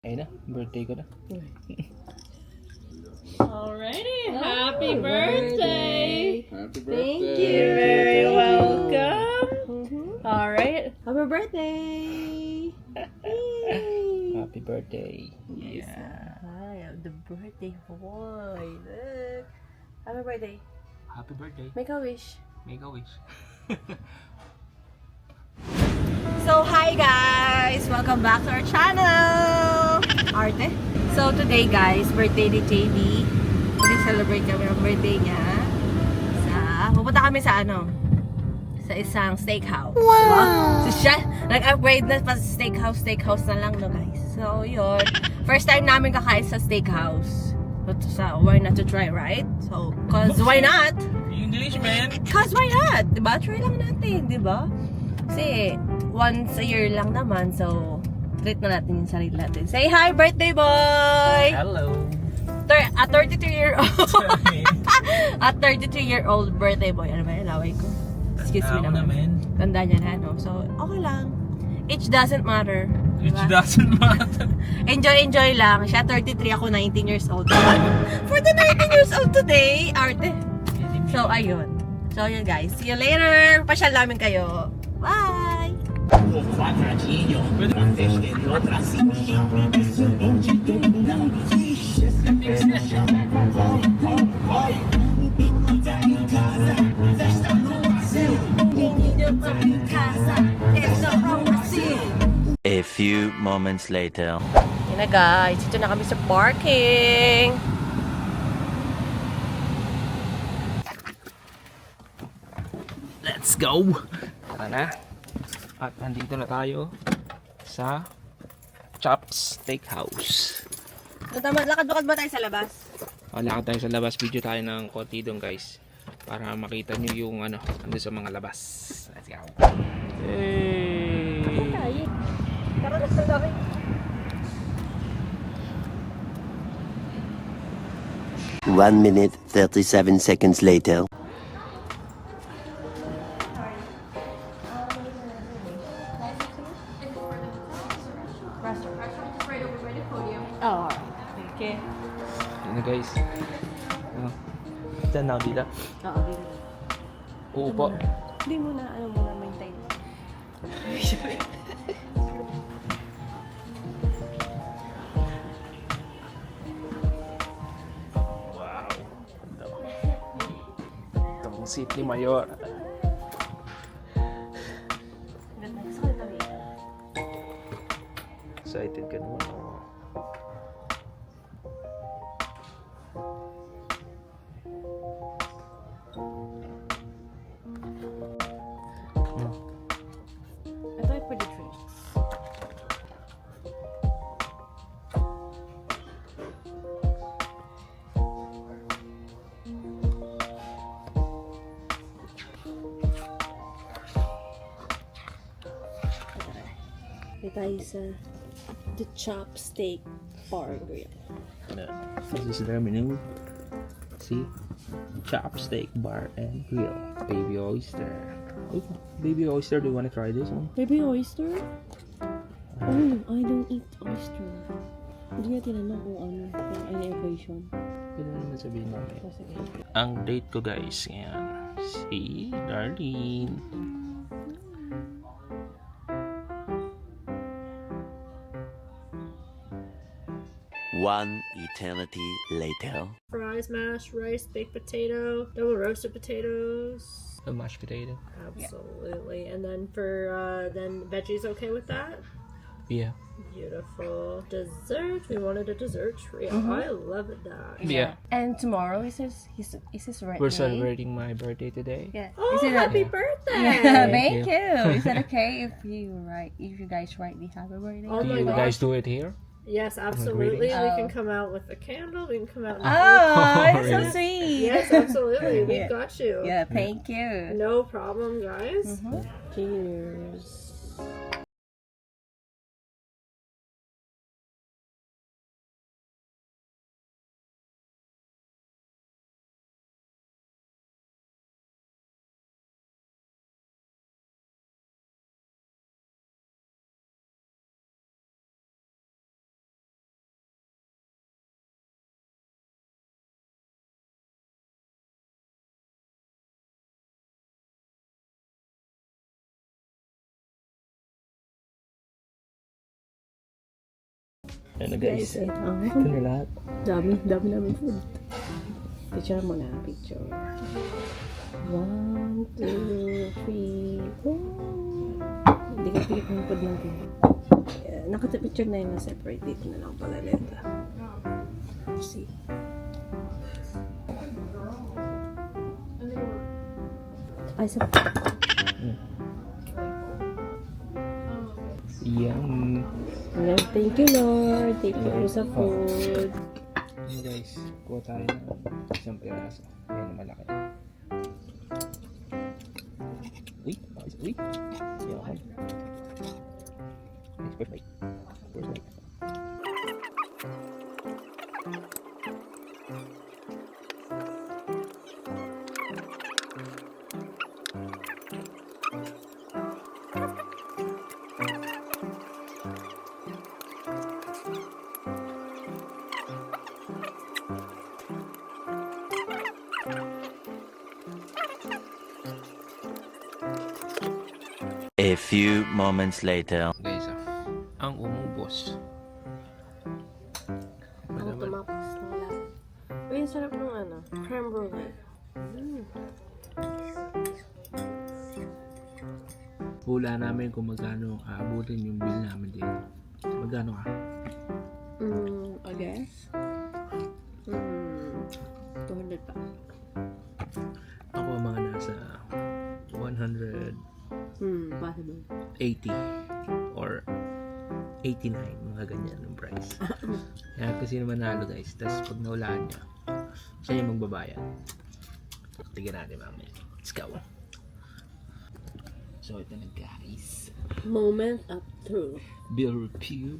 Ayun na, birthday ko na. Alrighty, happy birthday! Happy birthday! Thank you, very welcome. Alright, Happy birthday! Yay! Happy birthday. Yeah. Hi, I'm the birthday boy. Look. Happy birthday. Happy birthday. Make a wish. Make a wish. So, hi guys! Welcome back to our channel! Arte. So, today guys, birthday ni JB. Mag-celebrate kami ang birthday niya. Pupunta kami sa sa isang steakhouse. Wow! So, siya, nag-upgrade na pa sa steakhouse na lang no guys. So, yun. First time namin kakain sa steakhouse. But why not to try, right? So, cause why not? English, man. Cause why not? Diba? Try lang natin, diba? Kasi, once a year lang naman, so, treat na natin yung sarili natin. Say hi, birthday boy! Hello. A 32-year-old. A 32-year-old birthday boy. Ano ba yun? Laway ko. Excuse me naman. Tanda niya na, no? So, okay lang. Age doesn't matter. It Diba? doesn't matter. Enjoy lang. Siya 33, ako 19 years old. For the 19 years old today, arte. So, ayun. So, yun guys. See you later. Pasyal namin kayo. Bye! A few moments later. Yun na guys. Ito na kami sa parking. Let's go. Tara na. At nandito na tayo sa Chops Steakhouse. Lakad-lakad ba tayo sa labas? Lakad tayo sa labas. Video tayo ng konti doon guys. Para makita nyo yung ando sa mga labas. Let's go. Hey! Tara na sa laki. One minute, 37 seconds later. Oh, okay. Yan na guys. Diyan na dito. Oo, dito. Uupo. Hindi mo na, maintain. Wow. Itong City Mayor. Excited ka naman. Ito ay pretty drinks. Ito tayo sa The Chopsteak Bar Grill. This is their menu. See? Chopsteak Bar and Grill. Baby oyster. Oh, baby oyster, do you want to try this one? Baby oyster? Oh, I don't eat oyster. Hindi niya tinanong kung kung elevation. Pwede naman sabihin namin. So, sige. Ang date ko guys, ngayon. Si Darlene. One eternity later. fries, mashed rice, baked potato, double roasted potatoes. A mashed potato. Absolutely. And then for then veggies okay with that? Yeah. Beautiful. Dessert. We wanted a dessert trio. I love that. Yeah. And tomorrow is his birthday. We're celebrating my birthday today. Yeah. Oh, Is it happy birthday! Yeah, thank you. Is that okay if you guys write me happy birthday? Oh Do my you gosh. guys do it here? Yes, absolutely. greetings. We Oh. can come out with a candle. We can come out. Oh, that's really? so sweet. Yes, absolutely. Yeah. We've got you. Yeah, thank you. No problem, guys. Cheers. Ano guys? Ito Ito na lahat. dami namin food. Picture mo na, picture. 1, 2, 3, 4. Dikit-dikit ng food natin. Nakata-picture na yun na separate. Dito na lang pala nito. See. Ay, sa... Yum. Thank you, Lord. Thank you sa food. Ano guys, kuha tayo ng isang piraso. Ayan na malaki. Uy, nice. Uy. Ayan ako. Nice, perfect. Perfect. A few moments later. Guys, ang umubos. Ako tumapas ng lahat. Uy, ang sarap ng ano, creme brulee. Hula namin kung magkano aabutin yung bill namin dito. Magkano ka? I guess. 200 pa. Ako mga nasa 180 Possible. or 89, mga ganyan yung price. Kaya kasi naman nalo guys. Tapos pag naulaan niya, siya yung magbabayad. Tignan natin mamaya. Let's go. So ito na guys. Moment of truth. Bill review.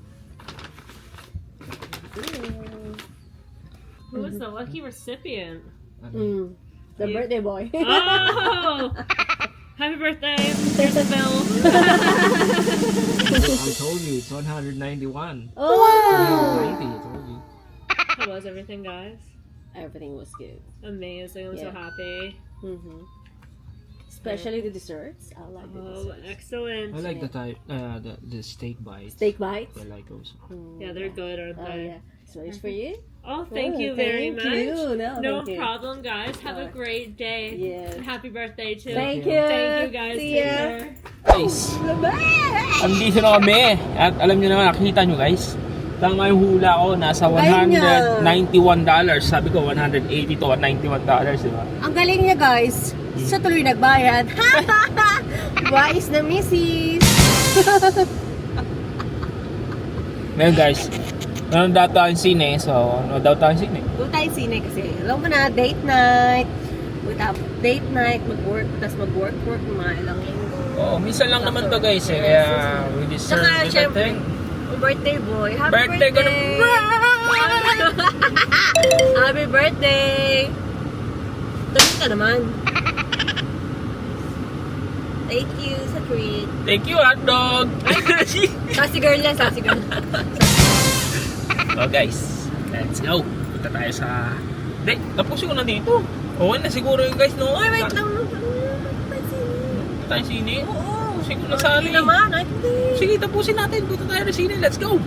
Who was the lucky recipient? The birthday boy. Oh! Happy birthday, here's the bill. I told you, it's 191. Oh, wow! 190, I told you. How was everything, guys? Everything was good. Amazing, I'm so Yeah. happy. Especially the desserts. I like the Oh, desserts. excellent. I like the type, the steak bites. Steak bites. I like those. Yeah, they're good, aren't Oh, they? yeah. So it's for you? Oh, thank Oh, you very thank much. you. No thank you. problem, guys. Have a Oh. great day. Yes. And happy birthday, too. Thank you. Thank you, guys. See Take ya. care. Guys, andito na kami. At alam nyo naman, nakita nyo guys. Tama yung hula ko, nasa $191. Sabi ko, 180 to $191, di ba? Ang galing niya, guys. Siya tuloy nagbayad. Wais na misis. Ngayon guys, nanonood daw tayong sine. So, ano daw tayong sine? Doon tayo sine kasi. Alam mo na, date night. Date night, mag-work, tapos mag-work, mga ilang linggo. Oo, minsan lang naman to guys eh. Kaya, we deserve Saka, syempre, everything. birthday boy. Happy Birthday ko na. Happy birthday! Tuloy ka naman. Thank you sa treat. Thank you, hotdog! Sassy girl yan, sassy girl. So guys, let's go. Punta tayo sa... Hindi, tapusin ko na dito. Okay na siguro yung guys, no? Ay, wait lang. Punta tayo sine. Oo. Tapusin ko na sali. Hindi naman, ay hindi. Sige, tapusin natin. Punta tayo na sine. Let's go!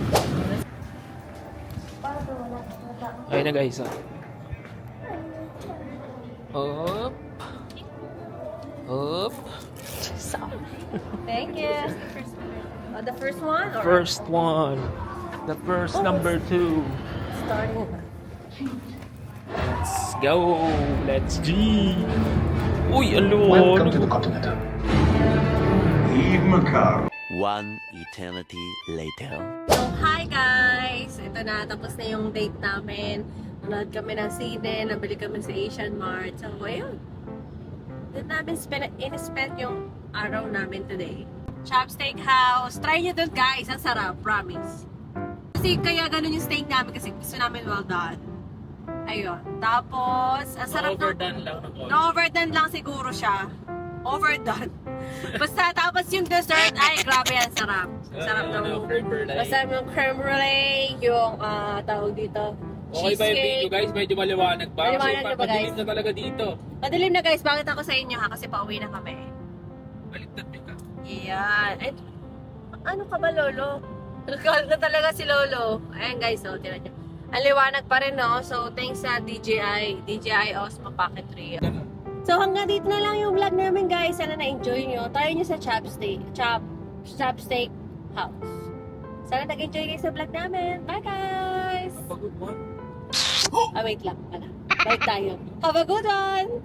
Ayun na guys, ah. Up. Up. Thank you. The first one? Or First one. The first number 2. starting? Let's go. Let's G. Uy, alo. Welcome to the continent. Leave Macau. One eternity later. So, hi guys! Ito na, tapos na yung date namin. Nanood kami ng sine, nabili kami sa Asian Mart. So, ayun. Doon namin in-spend yung araw namin today. Chop Steak House. Try nyo doon guys. Ang sarap. Promise. Kasi kaya ganun yung steak namin kasi gusto namin well done. Ayun. Tapos, ang sarap Overdone lang ng Na-overdone lang siguro siya. Overdone. Basta tapos yung dessert, ay grabe yan, sarap. Sarap ng... Basta yung creme brulee, yung tawag dito, Okay ba yung video cheesecake. guys? Medyo maliwanag ba? Maliwanag na ba, Madilim guys? na talaga dito. Madilim na guys, bakit ako sa inyo ha? Kasi pauwi na kami. Baliktad ka. Yan. Ay, ano ka ba, Lolo? Call na talaga si Lolo. Ayan guys, so tira nyo. Ang liwanag pa rin, no? So, thanks sa DJI Osmo Pocket 3. So, hanggang dito na lang yung vlog namin, guys. Sana na-enjoy nyo. Try nyo sa Chopsteak House. Sana nag-enjoy kayo sa vlog namin. Bye, guys! Pagod mo. Wait lang. Balik tayo. Have a good one!